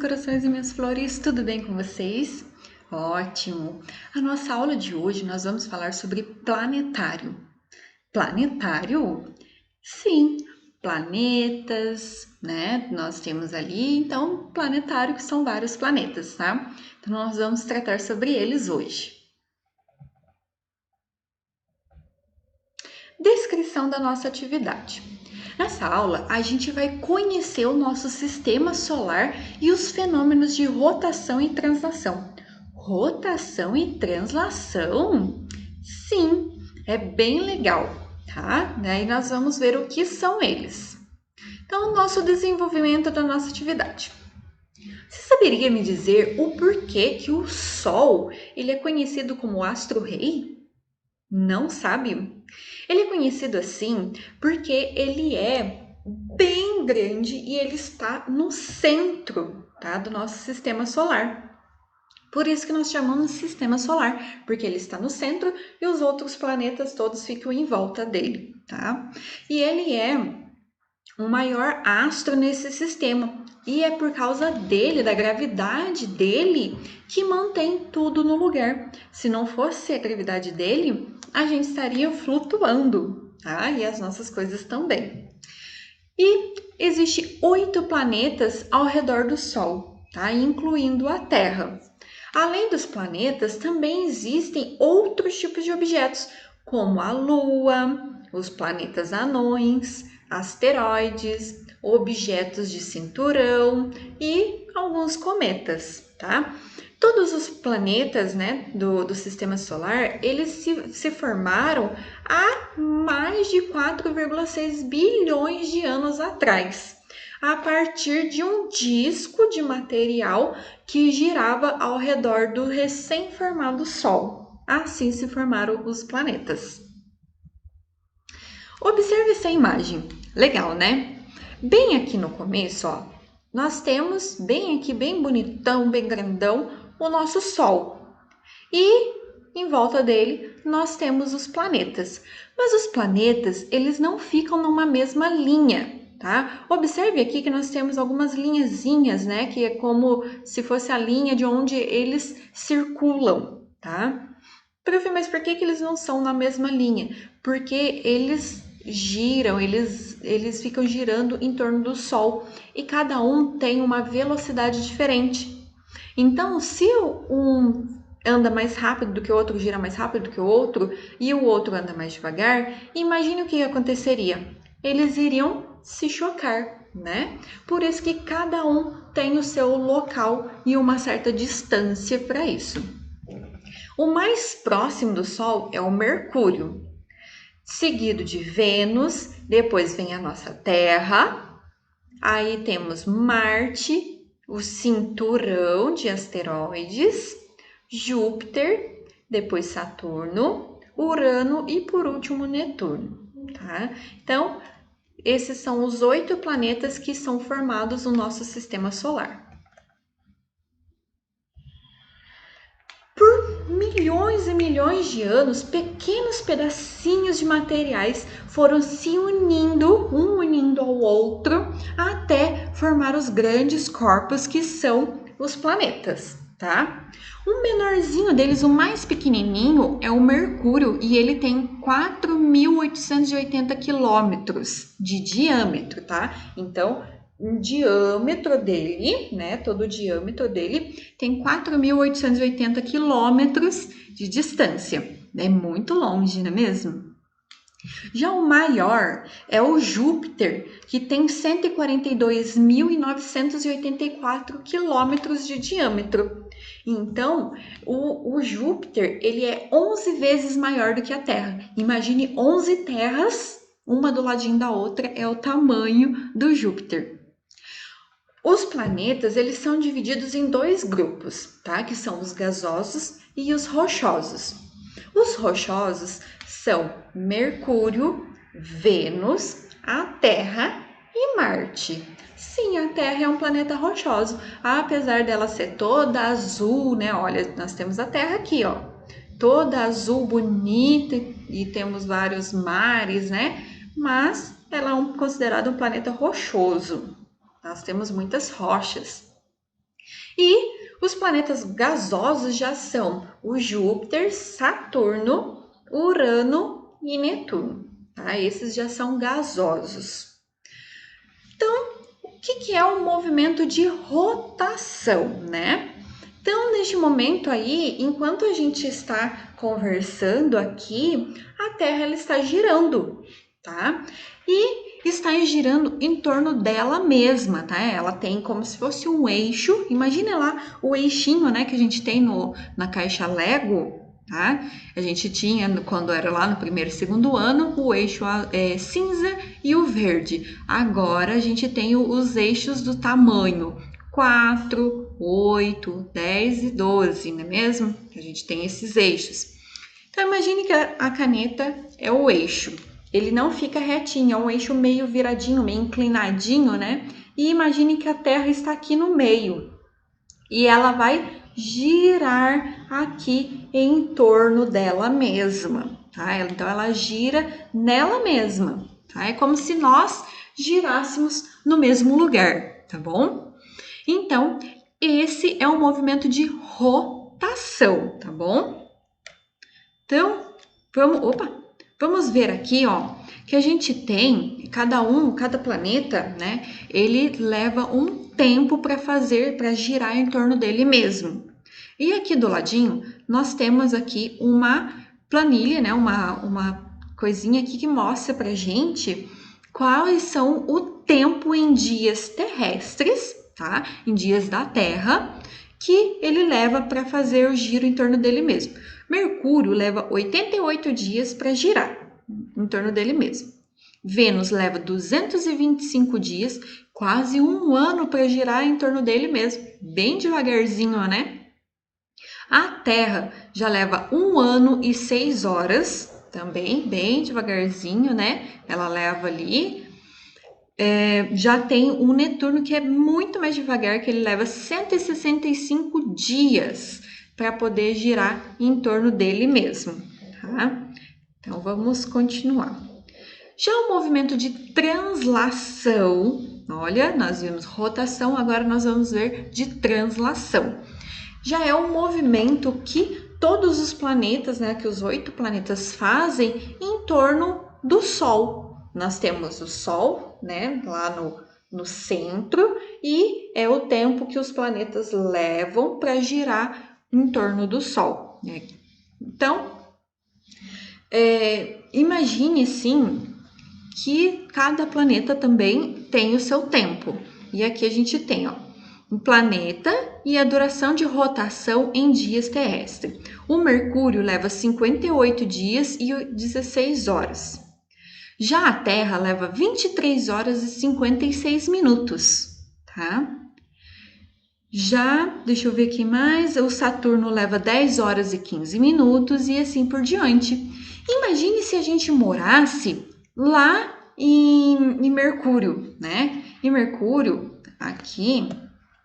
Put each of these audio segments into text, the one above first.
corações e minhas flores, tudo bem com vocês? Ótimo! A nossa aula de hoje nós vamos falar sobre planetário. Planetário? Sim, planetas, né? Nós temos ali, então, planetário que são vários planetas, tá? Então, nós vamos tratar sobre eles hoje. Descrição da nossa atividade. Nessa aula, a gente vai conhecer o nosso sistema solar e os fenômenos de rotação e translação. Rotação e translação? Sim, é bem legal, tá? Daí nós vamos ver o que são eles. Então, o nosso desenvolvimento da nossa atividade. Você saberia me dizer o porquê que o Sol ele é conhecido como astro-rei? Não sabe? Ele é conhecido assim porque ele é bem grande e ele está no centro, tá, do nosso sistema solar. Por isso que nós chamamos de sistema solar, porque ele está no centro e os outros planetas todos ficam em volta dele, tá? E ele é o maior astro nesse sistema. E é por causa dele, da gravidade dele, que mantém tudo no lugar. Se não fosse a gravidade dele, a gente estaria flutuando, tá? E as nossas coisas também. E existe 8 planetas ao redor do Sol, tá? Incluindo a Terra. Além dos planetas, também existem outros tipos de objetos, como a Lua, os planetas anões, asteroides, objetos de cinturão e alguns cometas, tá? Todos os planetas, né, do sistema solar, eles se formaram há mais de 4,6 bilhões de anos atrás, a partir de um disco de material que girava ao redor do recém-formado Sol. Assim se formaram os planetas. Observe essa imagem. Legal, né? Bem aqui no começo, ó, nós temos bem aqui, bem bonitão, bem grandão, o nosso Sol. E em volta dele nós temos os planetas. Mas os planetas, eles não ficam numa mesma linha, tá? Observe aqui que nós temos algumas linhazinhas, né? Que é como se fosse a linha de onde eles circulam, tá? Prof, mas por que eles não são na mesma linha? Porque eles giram, eles ficam girando em torno do Sol e cada um tem uma velocidade diferente. Então, se um anda mais rápido do que o outro, gira mais rápido do que o outro e o outro anda mais devagar, imagine o que aconteceria. Eles iriam se chocar, né? Por isso que cada um tem o seu local e uma certa distância para isso. O mais próximo do Sol é o Mercúrio, seguido de Vênus, depois vem a nossa Terra, aí temos Marte, o cinturão de asteroides, Júpiter, depois Saturno, Urano e por último Netuno, tá? Então, esses são os 8 planetas que são formados no nosso sistema solar. Por milhões e milhões de anos, pequenos pedacinhos de materiais foram se unindo, um unindo ao outro, até formar os grandes corpos que são os planetas, tá? O menorzinho deles, o mais pequenininho, é o Mercúrio e ele tem 4.880 quilômetros de diâmetro, tá? Então, o diâmetro dele, né, todo o diâmetro dele tem 4.880 quilômetros de distância. É muito longe, não é mesmo? Já o maior é o Júpiter, que tem 142.984 quilômetros de diâmetro. Então, o Júpiter ele é 11 vezes maior do que a Terra. Imagine 11 terras, uma do ladinho da outra, é o tamanho do Júpiter. Os planetas, eles são divididos em 2 grupos, tá? Que são os gasosos e os rochosos. Os rochosos são Mercúrio, Vênus, a Terra e Marte. Sim, a Terra é um planeta rochoso, apesar dela ser toda azul, né? Olha, nós temos a Terra aqui, ó, toda azul, bonita, e temos vários mares, né? Mas ela é considerada um planeta rochoso. Nós temos muitas rochas. E os planetas gasosos já são o Júpiter, Saturno, Urano e Netuno. Tá? Esses já são gasosos. Então, o que é o movimento de rotação, né? Então, neste momento aí, enquanto a gente está conversando aqui, a Terra ela está girando, tá? E está girando em torno dela mesma, tá? Ela tem como se fosse um eixo. Imagina lá o eixinho, né, que a gente tem na caixa Lego, tá? A gente tinha, quando era lá no primeiro e segundo ano, o eixo cinza e o verde. Agora a gente tem os eixos do tamanho 4, 8, 10 e 12, não é mesmo? A gente tem esses eixos. Então, imagine que a caneta é o eixo. Ele não fica retinho, é um eixo meio viradinho, meio inclinadinho, né? E imagine que a Terra está aqui no meio. E ela vai girar aqui em torno dela mesma, tá? Então, ela gira nela mesma, tá? É como se nós girássemos no mesmo lugar, tá bom? Então, esse é um movimento de rotação, tá bom? Então, vamos ver aqui, ó, que a gente tem, cada planeta, né, ele leva um tempo para girar em torno dele mesmo. E aqui do ladinho, nós temos aqui uma planilha, né, uma coisinha aqui que mostra pra gente quais são o tempo em dias terrestres, tá? Em dias da Terra, que ele leva para fazer o giro em torno dele mesmo. Mercúrio leva 88 dias para girar em torno dele mesmo. Vênus leva 225 dias, quase um ano para girar em torno dele mesmo, bem devagarzinho, né? A Terra já leva 1 ano e 6 horas, também bem devagarzinho, né? Ela leva ali. Já tem o Netuno, que é muito mais devagar, que ele leva 165 dias para poder girar em torno dele mesmo, tá? Então, vamos continuar. Já o movimento de translação, olha, nós vimos rotação, agora nós vamos ver de translação. Já é um movimento que todos os planetas, né, que os 8 planetas fazem em torno do Sol. Nós temos o Sol, né, lá no centro, e é o tempo que os planetas levam para girar em torno do Sol, né? Então, imagine sim que cada planeta também tem o seu tempo. E aqui a gente tem, ó, um planeta e a duração de rotação em dias terrestres. O Mercúrio leva 58 dias e 16 horas. Já a Terra leva 23 horas e 56 minutos, tá? Já, deixa eu ver aqui mais, o Saturno leva 10 horas e 15 minutos e assim por diante. Imagine se a gente morasse lá em Mercúrio, né? Em Mercúrio, aqui,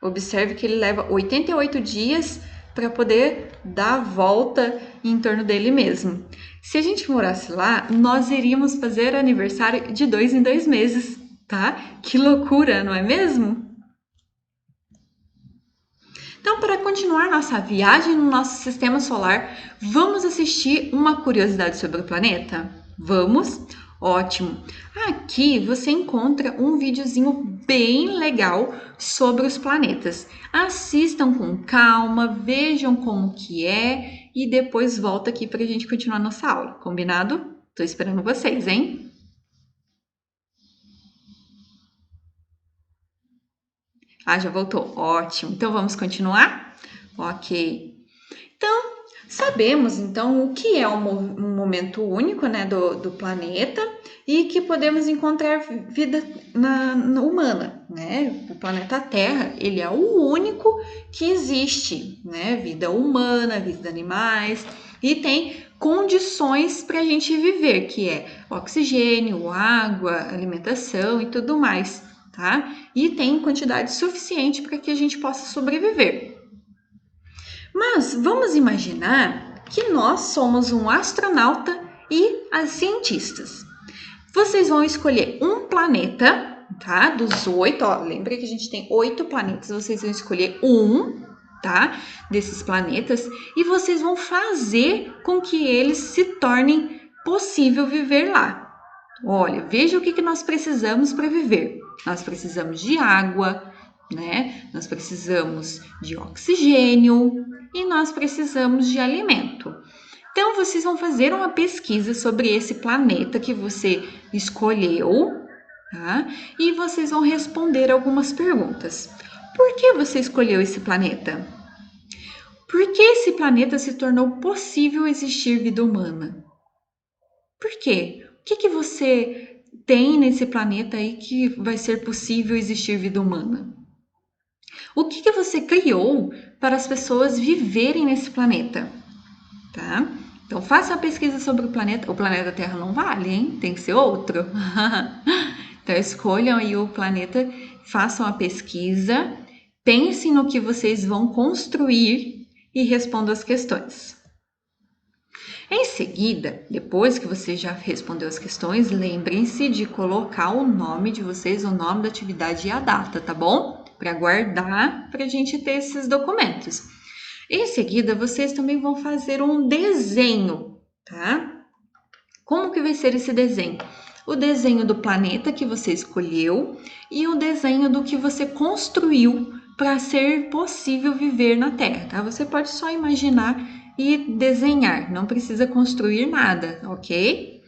observe que ele leva 88 dias para poder dar a volta em torno dele mesmo. Se a gente morasse lá, nós iríamos fazer aniversário de 2 em 2 meses, tá? Que loucura, não é mesmo? Então, para continuar nossa viagem no nosso sistema solar, vamos assistir uma curiosidade sobre o planeta? Vamos? Ótimo! Aqui você encontra um videozinho bem legal sobre os planetas. Assistam com calma, vejam como que é e depois volta aqui para a gente continuar nossa aula, combinado? Tô esperando vocês, hein? Ah, já voltou. Ótimo. Então vamos continuar? Ok. Então, sabemos então o que é um momento único, né, do planeta e que podemos encontrar vida na humana, né? O planeta Terra, ele é o único que existe, né? Vida humana, vida de animais e tem condições para a gente viver, que é oxigênio, água, alimentação e tudo mais, tá? E tem quantidade suficiente para que a gente possa sobreviver. Mas vamos imaginar que nós somos um astronauta e as cientistas. Vocês vão escolher um planeta, tá? Dos 8, ó, lembra que a gente tem 8 planetas, vocês vão escolher um, tá? Desses planetas e vocês vão fazer com que eles se tornem possível viver lá. Olha, veja o que nós precisamos para viver. Nós precisamos de água, né? Nós precisamos de oxigênio e nós precisamos de alimento. Então, vocês vão fazer uma pesquisa sobre esse planeta que você escolheu, tá? E vocês vão responder algumas perguntas. Por que você escolheu esse planeta? Por que esse planeta se tornou possível existir vida humana? Por quê? O que você tem nesse planeta aí que vai ser possível existir vida humana? O que você criou para as pessoas viverem nesse planeta? Tá? Então, faça a pesquisa sobre o planeta. O planeta Terra não vale, hein? Tem que ser outro. Então, escolham aí o planeta, façam a pesquisa, pensem no que vocês vão construir e respondam as questões. Em seguida, depois que você já respondeu as questões, lembrem-se de colocar o nome de vocês, o nome da atividade e a data, tá bom? Para guardar, para a gente ter esses documentos. Em seguida, vocês também vão fazer um desenho, tá? Como que vai ser esse desenho? O desenho do planeta que você escolheu e o desenho do que você construiu para ser possível viver na Terra, tá? Você pode só imaginar e desenhar, não precisa construir nada, ok?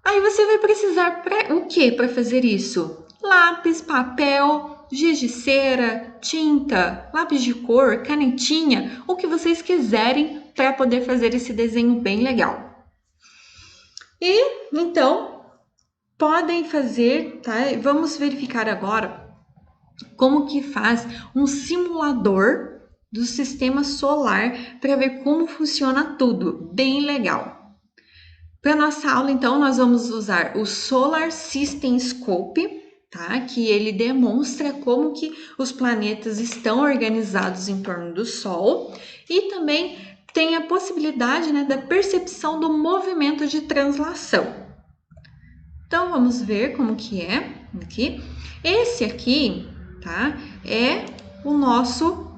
Aí você vai precisar o que para fazer isso? Lápis, papel, giz de cera, tinta, lápis de cor, canetinha, o que vocês quiserem para poder fazer esse desenho bem legal. E então podem fazer, tá? Vamos verificar agora como que faz um simulador do sistema solar para ver como funciona tudo, bem legal. Para nossa aula, então, nós vamos usar o Solar System Scope, tá? Que ele demonstra como que os planetas estão organizados em torno do Sol e também tem a possibilidade, né, da percepção do movimento de translação. Então, vamos ver como que é aqui. Esse aqui, tá? É o nosso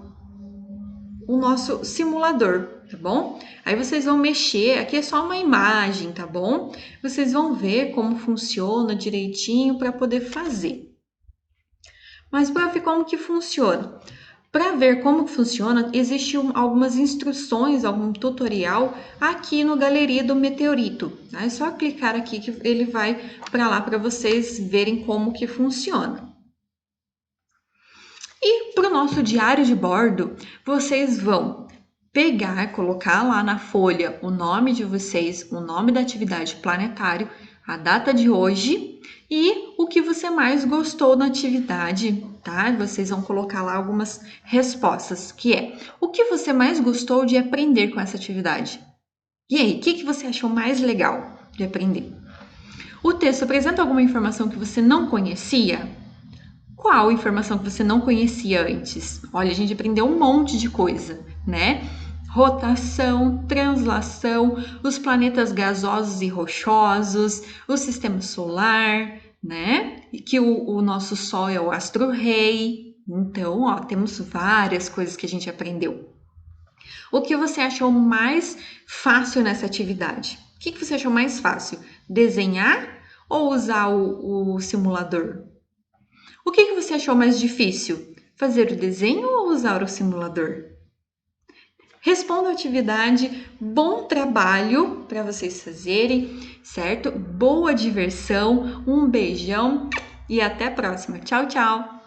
simulador, tá bom? Aí vocês vão mexer, aqui é só uma imagem, tá bom? Vocês vão ver como funciona direitinho para poder fazer. Mas para ver como que funciona. Para ver como funciona, existem algumas instruções, algum tutorial aqui no Galeria do Meteorito. Tá? É só clicar aqui que ele vai para lá para vocês verem como que funciona. E para o nosso diário de bordo, vocês vão pegar, colocar lá na folha o nome de vocês, o nome da atividade planetário, a data de hoje e o que você mais gostou na atividade, tá? Vocês vão colocar lá algumas respostas, que é o que você mais gostou de aprender com essa atividade? E aí, o que você achou mais legal de aprender? O texto apresenta alguma informação que você não conhecia? Qual informação que você não conhecia antes? Olha, a gente aprendeu um monte de coisa, né? Rotação, translação, os planetas gasosos e rochosos, o sistema solar, né? E que o nosso Sol é o astro-rei. Então, ó, temos várias coisas que a gente aprendeu. O que você achou mais fácil nessa atividade? O que você achou mais fácil? Desenhar ou usar o simulador? O que você achou mais difícil? Fazer o desenho ou usar o simulador? Responda a atividade, bom trabalho para vocês fazerem, certo? Boa diversão, um beijão e até a próxima. Tchau, tchau!